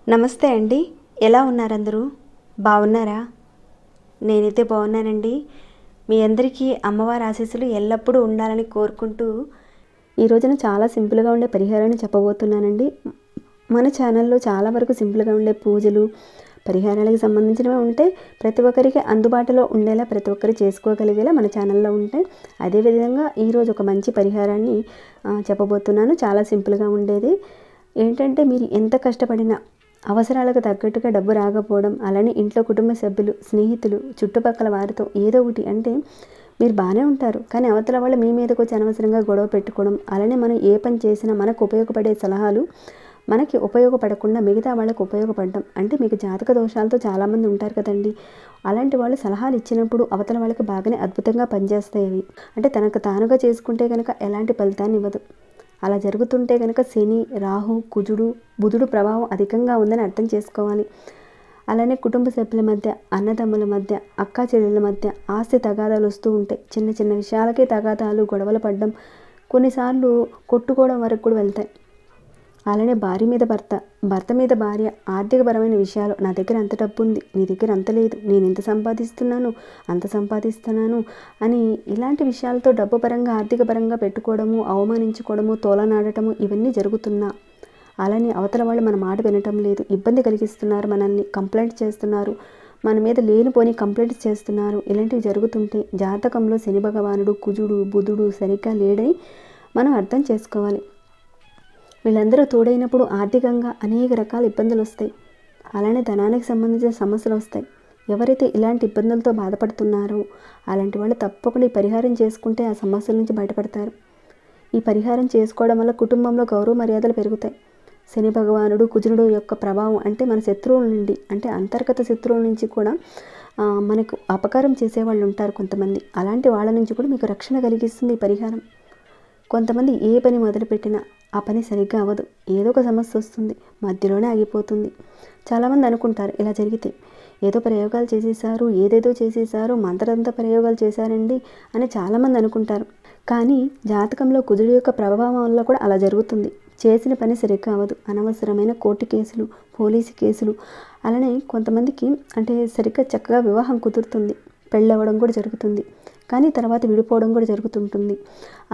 నమస్తే అండి, ఎలా ఉన్నారు అందరూ? బాగున్నారా? నేనైతే బాగున్నానండి. మీ అందరికీ అమ్మవారి ఆశీస్సులు ఎల్లప్పుడూ ఉండాలని కోరుకుంటూ ఈ రోజున చాలా సింపుల్గా ఉండే పరిహారాన్ని చెప్పబోతున్నానండి. మన ఛానల్లో చాలా వరకు సింపుల్గా ఉండే పూజలు, పరిహారాలకు సంబంధించినవి ఉంటే ప్రతి ఒక్కరికి అందుబాటులో ఉండేలా, ప్రతి ఒక్కరు చేసుకోగలిగేలా మన ఛానల్లో ఉంటాయి. అదేవిధంగా ఈరోజు ఒక మంచి పరిహారాన్ని చెప్పబోతున్నాను. చాలా సింపుల్గా ఉండేది. ఏంటంటే, మీరు ఎంత కష్టపడినా అవసరాలకు తగ్గట్టుగా డబ్బు రాకపోవడం, అలానే ఇంట్లో కుటుంబ సభ్యులు, స్నేహితులు, చుట్టుపక్కల వారితో ఏదో ఒకటి అంటే మీరు బాగానే ఉంటారు, కానీ అవతల వాళ్ళు మీ మీదకి వచ్చి అనవసరంగా గొడవ పెట్టుకోవడం, అలానే మనం ఏ పని చేసినా మనకు ఉపయోగపడే సలహాలు మనకి ఉపయోగపడకుండా మిగతా వాళ్ళకు ఉపయోగపడడం, అంటే మీకు జాతక దోషాలతో చాలామంది ఉంటారు కదండి. అలాంటి వాళ్ళు సలహాలు ఇచ్చినప్పుడు అవతల వాళ్ళకి బాగానే అద్భుతంగా పనిచేస్తాయి అవి. అంటే తనకు తానుగా చేసుకుంటే కనుక ఎలాంటి ఫలితాన్ని ఇవ్వదు. అలా జరుగుతుంటే కనుక శని, రాహు, కుజుడు, బుధుడు ప్రభావం అధికంగా ఉందని అర్థం చేసుకోవాలి. అలానే కుటుంబ సభ్యుల మధ్య, అన్నదమ్ముల మధ్య, అక్కా చెల్లెల మధ్య ఆస్తి తగాదాలు వస్తూ ఉంటాయి. చిన్న చిన్న విషయాలకే తగాదాలు, గొడవలు పడడం, కొన్నిసార్లు కొట్టుకోవడం వరకు కూడా వెళ్తాయి. అలానే భార్య మీద భర్త, భర్త మీద భార్య, ఆర్థికపరమైన విషయాలు, నా దగ్గర అంత డబ్బు ఉంది, నీ దగ్గర అంత లేదు, నేను ఎంత సంపాదిస్తున్నాను, అంత సంపాదిస్తున్నాను అని ఇలాంటి విషయాలతో డబ్బు పరంగా, ఆర్థిక పరంగా పెట్టుకోవడము, అవమానించుకోవడము, తోలనాడటము ఇవన్నీ జరుగుతున్నా, అలానే అవతల వాళ్ళు మన మాట వినటం లేదు, ఇబ్బంది కలిగిస్తున్నారు, మనల్ని కంప్లైంట్ చేస్తున్నారు, మన మీద లేనిపోని కంప్లైంట్స్ చేస్తున్నారు, ఇలాంటివి జరుగుతుంటే జాతకంలో శని భగవానుడు, కుజుడు, బుధుడు సరిగ్గా లేడని మనం అర్థం చేసుకోవాలి. వీళ్ళందరూ తోడైనప్పుడు ఆర్థికంగా అనేక రకాల ఇబ్బందులు వస్తాయి. అలానే ధనానికి సంబంధించిన సమస్యలు వస్తాయి. ఎవరైతే ఇలాంటి ఇబ్బందులతో బాధపడుతున్నారో అలాంటి వాళ్ళు తప్పకుండా ఈ పరిహారం చేసుకుంటే ఆ సమస్యల నుంచి బయటపడతారు. ఈ పరిహారం చేసుకోవడం వల్ల కుటుంబంలో గౌరవ మర్యాదలు పెరుగుతాయి. శని భగవానుడు, కుజునుడు యొక్క ప్రభావం అంటే మన శత్రువుల నుండి, అంటే అంతర్గత శత్రువుల నుంచి కూడా మనకు అపకారం చేసేవాళ్ళు ఉంటారు కొంతమంది. అలాంటి వాళ్ళ నుంచి కూడా మీకు రక్షణ కలిగిస్తుంది ఈ పరిహారం. కొంతమంది ఏ పని మొదలుపెట్టినా ఆ పని సరిగ్గా అవ్వదు, ఏదో ఒక సమస్య వస్తుంది, మధ్యలోనే ఆగిపోతుంది. చాలామంది అనుకుంటారు ఇలా జరిగితే ఏదో ప్రయోగాలు చేసేసారు, ఏదేదో చేసేసారు, మంత్రంత ప్రయోగాలు చేశారండి అని చాలామంది అనుకుంటారు. కానీ జాతకంలో కుజుడు యొక్క ప్రభావం వల్ల కూడా అలా జరుగుతుంది. చేసిన పని సరిగ్గా అవ్వదు. అనవసరమైన కోర్టు కేసులు, పోలీసు కేసులు, అలానే కొంతమందికి అంటే సరిగ్గా చక్కగా వివాహం కుదురుతుంది, పెళ్ళవడం కూడా జరుగుతుంది, కానీ తర్వాత విడిపోవడం కూడా జరుగుతుంటుంది.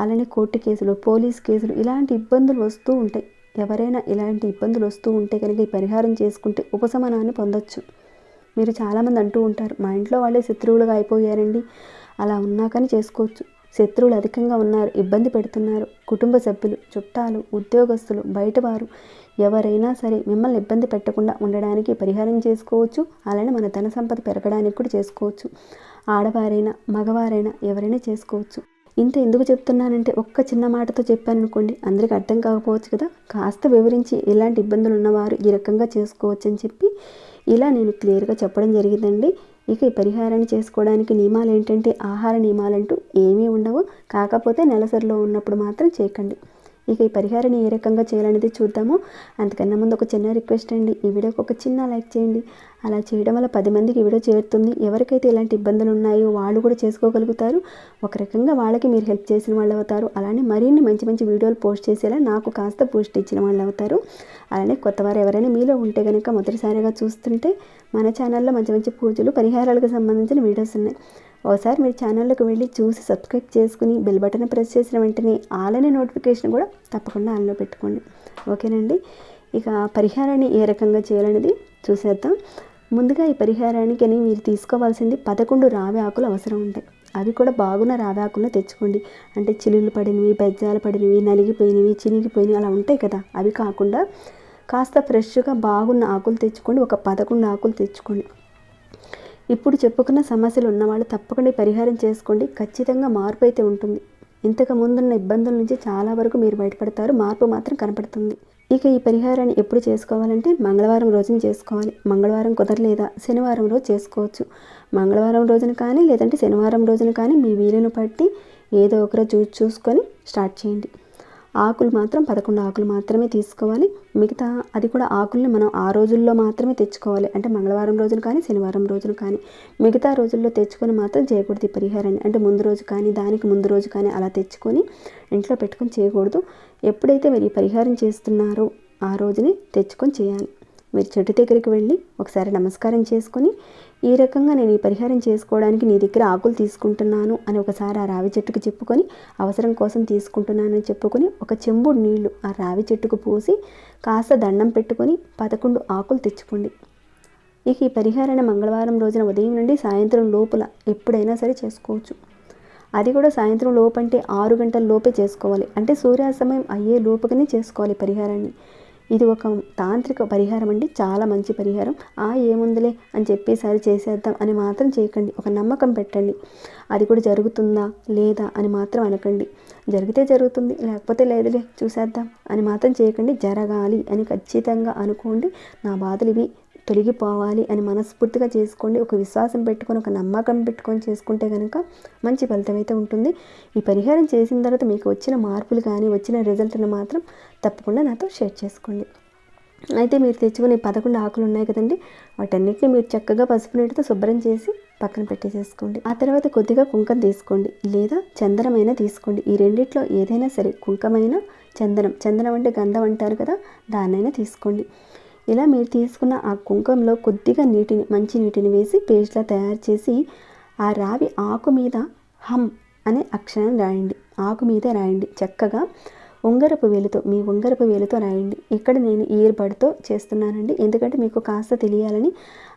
అలానే కోర్టు కేసులు, పోలీస్ కేసులు ఇలాంటి ఇబ్బందులు వస్తూ ఉంటాయి. ఎవరైనా ఇలాంటి ఇబ్బందులు వస్తూ ఉంటే కనుక ఈ పరిహారం చేసుకుంటే ఉపశమనాన్ని పొందొచ్చు. మీరు చాలామంది అంటూ ఉంటారు, మా ఇంట్లో వాళ్ళే శత్రువులుగా అయిపోయారండి. అలా ఉన్నా కానీ చేసుకోవచ్చు. శత్రువులు అధికంగా ఉన్నారు, ఇబ్బంది పెడుతున్నారు, కుటుంబ సభ్యులు, చుట్టాలు, ఉద్యోగస్తులు, బయటవారు ఎవరైనా సరే మిమ్మల్ని ఇబ్బంది పెట్టకుండా ఉండడానికి పరిహారం చేసుకోవచ్చు. అలానే మన ధన సంపద పెరగడానికి కూడా చేసుకోవచ్చు. ఆడవారైనా మగవారైనా ఎవరైనా చేసుకోవచ్చు. ఇంత ఎందుకు చెప్తున్నానంటే, ఒక్క చిన్న మాటతో చెప్పాను అనుకోండి, అందరికీ అర్థం కాకపోవచ్చు కదా. కాస్త వివరించి ఇలాంటి ఇబ్బందులు ఉన్నవారు ఈ రకంగా చేసుకోవచ్చు అని చెప్పి ఇలా నేను క్లియర్గా చెప్పడం జరిగిందండి. ఇక ఈ పరిహారాన్ని చేసుకోవడానికి నియమాలు ఏంటంటే, ఆహార నియమాలంటూ ఏమీ ఉండవు. కాకపోతే నెలసరిలో ఉన్నప్పుడు మాత్రం చేయకండి. ఇక ఈ పరిహారాన్ని ఏ రకంగా చేయాలనేది చూద్దాము. అంతకన్నా ముందు ఒక చిన్న రిక్వెస్ట్ అండి, ఈ వీడియోకి ఒక చిన్న లైక్ చేయండి. అలా చేయడం వల్ల 10 మందికి ఈ వీడియో చేరుతుంది. ఎవరికైతే ఇలాంటి ఇబ్బందులు ఉన్నాయో వాళ్ళు కూడా చేసుకోగలుగుతారు. ఒక రకంగా వాళ్ళకి మీరు హెల్ప్ చేసిన వాళ్ళు అవుతారు. అలానే మరిన్ని మంచి మంచి వీడియోలు పోస్ట్ చేసేలా నాకు కాస్త బూస్ట్ ఇచ్చిన వాళ్ళు అవుతారు. అలానే కొత్తవారు ఎవరైనా మీలో ఉంటే కనుక మొదటిసారిగా చూస్తుంటే మన ఛానల్లో మంచి మంచి పూజలు, పరిహారాలకు సంబంధించిన వీడియోస్ ఉన్నాయి. ఒకసారి మీరు ఛానల్లోకి వెళ్ళి చూసి సబ్స్క్రైబ్ చేసుకుని బెల్ బటన్ ప్రెస్ చేసిన వెంటనే ఆల్ అనే నోటిఫికేషన్ కూడా తప్పకుండా ఆన్లో పెట్టుకోండి. ఓకేనండి. ఇక పరిహారాన్ని ఏ రకంగా చేయాలనేది చూసేద్దాం. ముందుగా ఈ పరిహారానికి మీరు తీసుకోవాల్సింది 11 రావి ఆకులు అవసరం ఉంటాయి. అవి కూడా బాగున్న రావి ఆకులను తెచ్చుకోండి. అంటే చిల్లులు పడినవి, బెజ్జాలు పడినవి, నలిగిపోయినవి, చినిగిపోయినవి అలా ఉంటాయి కదా, అవి కాకుండా కాస్త ఫ్రెష్గా బాగున్న ఆకులు తెచ్చుకోండి. ఒక 11 ఆకులు తెచ్చుకోండి. ఇప్పుడు చెప్పుకున్న సమస్యలు ఉన్నవాళ్ళు తప్పకుండా పరిహారం చేసుకోండి. ఖచ్చితంగా మార్పు అయితే ఉంటుంది. ఇంతకు ముందున్న ఇబ్బందుల నుంచి చాలా వరకు మీరు బయటపడతారు. మార్పు మాత్రం కనపడుతుంది. ఇక ఈ పరిహారాన్ని ఎప్పుడు చేసుకోవాలంటే మంగళవారం రోజున చేసుకోవాలి. మంగళవారం కుదరలేదా శనివారం రోజు చేసుకోవచ్చు. మంగళవారం రోజున కానీ లేదంటే శనివారం రోజున కానీ మీ వీలును బట్టి ఏదో ఒకరోజు చూసుకొని స్టార్ట్ చేయండి. ఆకులు మాత్రం 11 ఆకులు మాత్రమే తీసుకోవాలి. మిగతా అది కూడా ఆకుల్ని మనం ఆ రోజుల్లో మాత్రమే తెచ్చుకోవాలి. అంటే మంగళవారం రోజున కానీ శనివారం రోజున కానీ మిగతా రోజుల్లో తెచ్చుకొని మాత్రం చేయకూడదు ఈ పరిహారాన్ని. అంటే ముందు రోజు కానీ దానికి ముందు రోజు కానీ అలా తెచ్చుకొని ఇంట్లో పెట్టుకొని చేయకూడదు. ఎప్పుడైతే మీరు ఈ పరిహారం చేస్తున్నారో ఆ రోజుని తెచ్చుకొని చేయాలి. మీరు చెట్టు దగ్గరికి వెళ్ళి ఒకసారి నమస్కారం చేసుకొని ఈ రకంగా నేను ఈ పరిహారం చేసుకోవడానికి నీ దగ్గర ఆకులు తీసుకుంటున్నాను అని ఒకసారి ఆ రావి చెట్టుకు చెప్పుకొని అవసరం కోసం తీసుకుంటున్నానని చెప్పుకొని ఒక చెంబుడు నీళ్లు ఆ రావి చెట్టుకు పోసి కాస్త దండం పెట్టుకొని 11 ఆకులు తెచ్చుకోండి. ఇక ఈ పరిహారాన్ని మంగళవారం రోజున ఉదయం నుండి సాయంత్రం లోపల ఎప్పుడైనా సరే చేసుకోవచ్చు. అది కూడా సాయంత్రం లోపు అంటే 6 గంటల లోపే చేసుకోవాలి. అంటే సూర్యాస్తమయం అయ్యే లోపుగానే చేసుకోవాలి పరిహారాన్ని. ఇది ఒక తాంత్రిక పరిహారం అండి, చాలా మంచి పరిహారం. ఏముందిలే అని చెప్పేసరి చేసేద్దాం అని మాత్రం చేయకండి. ఒక నమ్మకం పెట్టండి. అది కూడా జరుగుతుందా లేదా అని మాత్రం అనకండి. జరిగితే జరుగుతుంది, లేకపోతే లేదులే చూసేద్దాం అని మాత్రం చేయకండి. జరగాలి అని ఖచ్చితంగా అనుకోండి. నా బాధలు ఇవి తొలగిపోవాలి అని మనస్ఫూర్తిగా చేసుకోండి. ఒక విశ్వాసం పెట్టుకొని ఒక నమ్మకం పెట్టుకొని చేసుకుంటే కనుక మంచి ఫలితం అయితే ఉంటుంది. ఈ పరిహారం చేసిన తర్వాత మీకు వచ్చిన మార్పులు కానీ వచ్చిన రిజల్ట్ని మాత్రం తప్పకుండా నాతో షేర్ చేసుకోండి. అయితే మీరు తెచ్చుకునే 11 ఆకులు ఉన్నాయి కదండి, వాటన్నిటిని మీరు చక్కగా పసుపు నీటితో శుభ్రం చేసి పక్కన పెట్టేసేసుకోండి. ఆ తర్వాత కొద్దిగా కుంకం తీసుకోండి లేదా చందనమైనా తీసుకోండి. ఈ రెండిట్లో ఏదైనా సరే, కుంకమైనా చందనం అంటే గంధం అంటారు కదా, దాన్నైనా తీసుకోండి. ఇలా మీరు తీసుకున్న ఆ కుంకంలో కొద్దిగా మంచి నీటిని వేసి పేస్ట్లా తయారు చేసి ఆ రావి ఆకు మీద హమ్ అనే అక్షరాన్ని రాయండి. ఆకు మీద రాయండి. చక్కగా మీ ఉంగరపు వేలుతో రాయండి. ఇక్కడ నేను ఇయర్ బడ్తో చేస్తున్నానండి, ఎందుకంటే మీకు కాస్త తెలియాలని,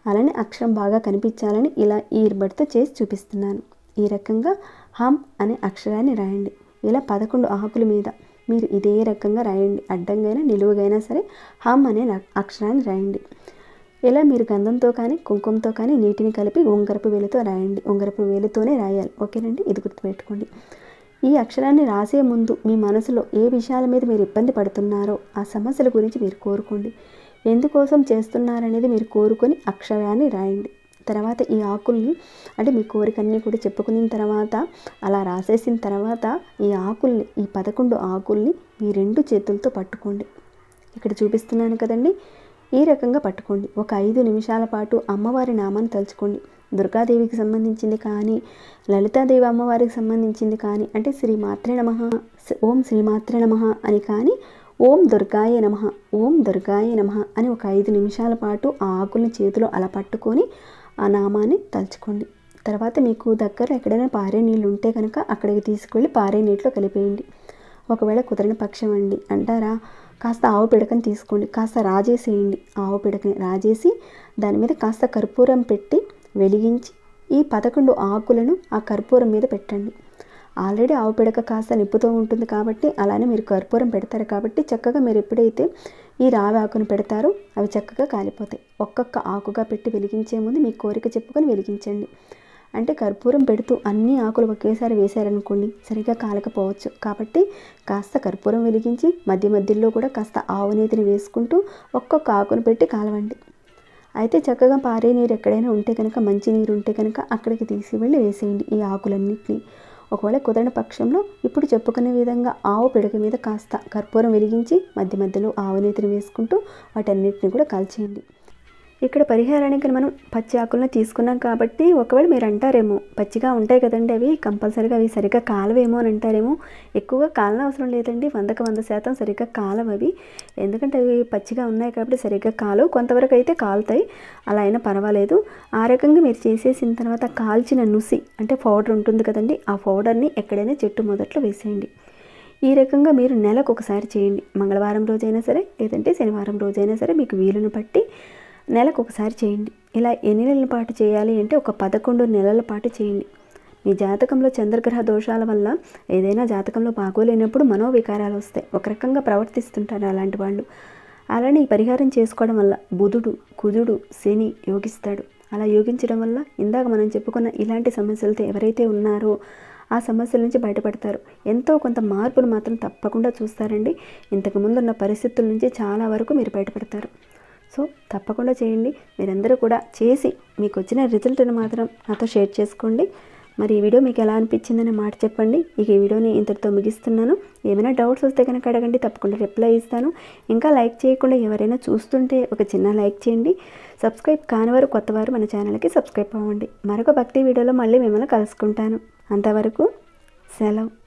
అలానే అక్షరం బాగా కనిపించాలని ఇలా ఇయర్ బడ్తో చేసి చూపిస్తున్నాను. ఈ రకంగా హమ్ అనే అక్షరాన్ని రాయండి. ఇలా 11 ఆకుల మీద మీరు ఇదే రకంగా రాయండి. అడ్డంగా నిలువుగైనా సరే హమ్ అనే అక్షరాన్ని రాయండి. ఇలా మీరు గంధంతో కానీ కుంకుమతో కానీ నీటిని కలిపి ఉంగరపు వేలుతో రాయండి. ఉంగరపు వేలుతోనే రాయాలి, ఓకేనండి. ఇది గుర్తుపెట్టుకోండి. ఈ అక్షరాన్ని రాసే ముందు మీ మనసులో ఏ విషయాల మీద మీరు ఇబ్బంది పడుతున్నారో ఆ సమస్యల గురించి మీరు కోరుకోండి. ఎందుకోసం చేస్తున్నారనేది మీరు కోరుకొని అక్షరాన్ని రాయండి. తర్వాత ఈ ఆకుల్ని అంటే మీ కోరికన్నీ కూడా చెప్పుకున్న తర్వాత అలా రాసేసిన తర్వాత ఈ 11 ఆకుల్ని మీ 2 చేతులతో పట్టుకోండి. ఇక్కడ చూపిస్తున్నాను కదండి, ఈ రకంగా పట్టుకోండి. ఒక 5 నిమిషాల పాటు అమ్మవారి నామాన్ని తలుచుకోండి. దుర్గాదేవికి సంబంధించింది కానీ, లలితాదేవి అమ్మవారికి సంబంధించింది కానీ, అంటే శ్రీమాత్రే నమః, ఓం శ్రీమాత్రే నమః అని కానీ, ఓం దుర్గాయ నమః, ఓం దుర్గాయ నమః అని ఒక 5 నిమిషాల పాటు ఆ ఆకుల్ని చేతిలో అలా పట్టుకొని ఆ నామాన్ని తలుచుకోండి. తర్వాత మీకు దగ్గర ఎక్కడైనా పారే నీళ్ళు ఉంటే కనుక అక్కడికి తీసుకెళ్ళి పారే నీటిలో కలిపేయండి. ఒకవేళ కుదరని పక్షం అంటారా, కాస్త ఆవు పిడకని తీసుకోండి, కాస్త రాజేసేయండి. ఆవు పిడకని రాజేసి దాని మీద కాస్త కర్పూరం పెట్టి వెలిగించి ఈ 11 ఆకులను ఆ కర్పూరం మీద పెట్టండి. ఆల్రెడీ ఆవు పిడక కాస్త నిప్పుతూ ఉంటుంది కాబట్టి అలానే మీరు కర్పూరం పెడతారు కాబట్టి చక్కగా మీరు ఎప్పుడైతే ఈ రావి ఆకును పెడతారో అవి చక్కగా కాలిపోతాయి. ఒక్కొక్క ఆకుగా పెట్టి వెలిగించే ముందు మీ కోరిక చెప్పుకొని వెలిగించండి. అంటే కర్పూరం పెడుతూ అన్ని ఆకులు ఒకేసారి వేశారనుకోండి సరిగా కాలకపోవచ్చు. కాబట్టి కాస్త కర్పూరం వెలిగించి మధ్యలో కూడా కాస్త ఆవు నీతిని వేసుకుంటూ ఒక్కొక్క ఆకును పెట్టి కాలవండి. అయితే చక్కగా పారే నీరు ఎక్కడైనా ఉంటే కనుక, మంచి నీరు ఉంటే కనుక అక్కడికి తీసుకువెళ్ళి వేసేయండి ఈ ఆకులన్నింటినీ. ఒకవేళ కుదరని పక్షంలో ఇప్పుడు చెప్పుకునే విధంగా ఆవు పిడక మీద కాస్త కర్పూరం వెలిగించి మధ్యలో ఆవు నీతిని వేసుకుంటూ వాటన్నిటిని కూడా కాల్చేయండి. ఇక్కడ పరిహారానికి మనం పచ్చి ఆకులను తీసుకున్నాం కాబట్టి ఒకవేళ మీరు అంటారేమో పచ్చిగా ఉంటాయి కదండి అవి కంపల్సరీగా అవి సరిగ్గా కాలవేమో అని అంటారేమో. ఎక్కువగా కాలన అవసరం లేదండి, 100% సరిగ్గా కాలవు అవి. ఎందుకంటే అవి పచ్చిగా ఉన్నాయి కాబట్టి సరిగ్గా కాలవు, కొంతవరకు అయితే కాలుతాయి, అలా అయినా పర్వాలేదు. ఆ రకంగా మీరు చేసేసిన తర్వాత కాల్చిన నుసి అంటే పౌడర్ ఉంటుంది కదండి, ఆ పౌడర్ని ఎక్కడైనా చెట్టు మొదట్లో వేసేయండి. ఈ రకంగా మీరు నెలకు ఒకసారి చేయండి. మంగళవారం రోజైనా సరే లేదంటే శనివారం రోజైనా సరే మీకు వీలును బట్టి నెలకు ఒకసారి చేయండి. ఇలా ఎన్ని నెలల పాటు చేయాలి అంటే ఒక 11 నెలల పాటు చేయండి. మీ జాతకంలో చంద్రగ్రహ దోషాల వల్ల ఏదైనా జాతకంలో బాగోలేనప్పుడు మనోవికారాలు వస్తాయి, ఒక రకంగా ప్రవర్తిస్తుంటారు అలాంటి వాళ్ళు. అలానే ఈ పరిహారం చేసుకోవడం వల్ల బుధుడు, కుజుడు, శని యోగిస్తాడు. అలా యోగించడం వల్ల ఇందాక మనం చెప్పుకున్న ఇలాంటి సమస్యలతో ఎవరైతే ఉన్నారో ఆ సమస్యల నుంచి బయటపడతారు. ఎంతో కొంత మార్పును మాత్రం తప్పకుండా చూస్తారండి. ఇంతకుముందు ఉన్న పరిస్థితుల నుంచి చాలా వరకు మీరు బయటపడతారు. సో తప్పకుండా చేయండి. మీరందరూ కూడా చేసి మీకు వచ్చిన రిజల్ట్ని మాత్రం నాతో షేర్ చేసుకోండి. మరి ఈ వీడియో మీకు ఎలా అనిపించిందనే మాట చెప్పండి. ఇక ఈ వీడియోని ఇంతటితో ముగిస్తున్నాను. ఏమైనా డౌట్స్ వస్తే కనుక అడగండి, తప్పకుండా రిప్లై ఇస్తాను. ఇంకా లైక్ చేయకుండా ఎవరైనా చూస్తుంటే ఒక చిన్న లైక్ చేయండి. సబ్స్క్రైబ్ కానివారు కొత్తవారు మన ఛానల్కి సబ్స్క్రైబ్ అవ్వండి. మరొక భక్తి వీడియోలో మళ్ళీ మిమ్మల్ని కలుసుకుంటాను. అంతవరకు సెలవు.